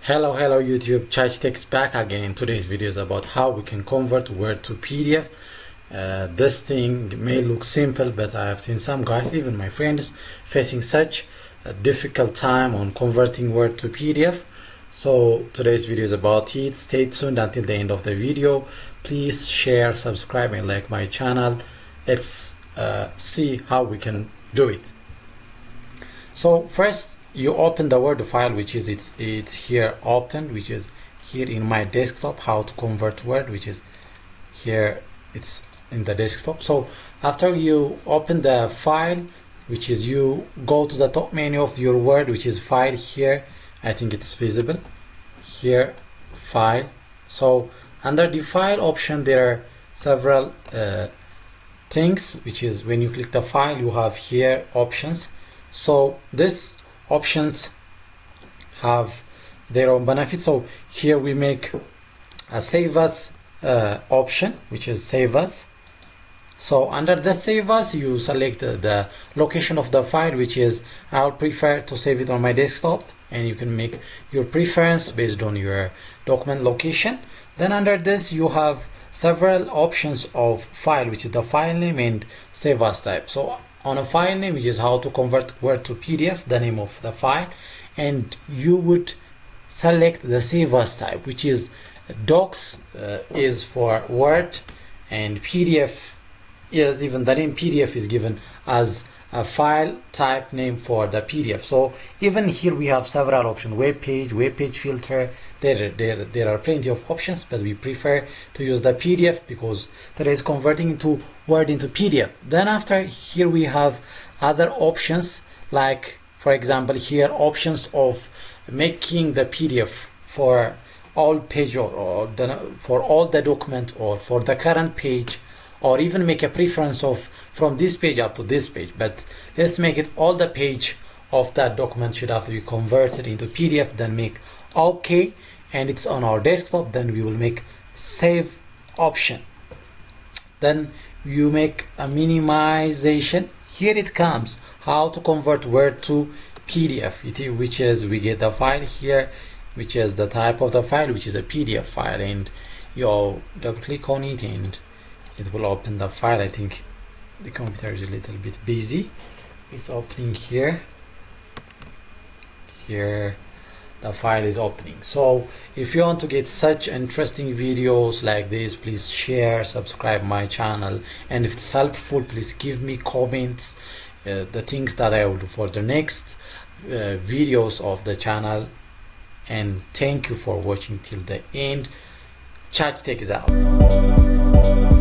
Hello YouTube, Chachi is back again. Today's video is about how we can convert Word to PDF. This thing may look simple, but I have seen some guys, even my friends, facing such a difficult time on converting Word to PDF. So today's video is about it. Stay tuned until the end of the video. Please share, subscribe and like my channel. Let's see how we can do it. So first, you open the Word file, which is it's here open, which is here in my desktop. How to convert Word, which is here, it's in the desktop. So after you open the file, which is you go to the top menu of your Word, which is file here. I think it's visible here, file. So under the file option there are several things, which is when you click the file you have here options. So this options have their own benefits. So here we make a save as option, which is save as. So under the save as, you select the location of the file, which is I'll prefer to save it on my desktop, and you can make your preference based on your document location. Then under this you have several options of file, which is the file name and save as type. So on a file name, which is how to convert Word to PDF, the name of the file, and you would select the save as type, which is docs is for Word, and PDF is, even the name PDF is given as a file type name for the PDF. So even here we have several options: web page filter. There are plenty of options, but we prefer to use the PDF because that is converting into Word into PDF. Then after here we have other options, like for example here options of making the PDF for all page or for all the document or for the current page, or even make a preference of from this page up to this page. But let's make it all the page of that document should have to be converted into PDF. Then make OK, and it's on our desktop. Then we will make save option. Then you make a minimization. Here it comes, how to convert Word to PDF, which is we get the file here, which is the type of the file, which is a PDF file, and you double click on it and it will open the file. I think the computer is a little bit busy. It's opening here. Here the file is opening. So if you want to get such interesting videos like this, please share, subscribe my channel, and if it's helpful, please give me comments the things that I will do for the next videos of the channel. And thank you for watching till the end. Chachi is out.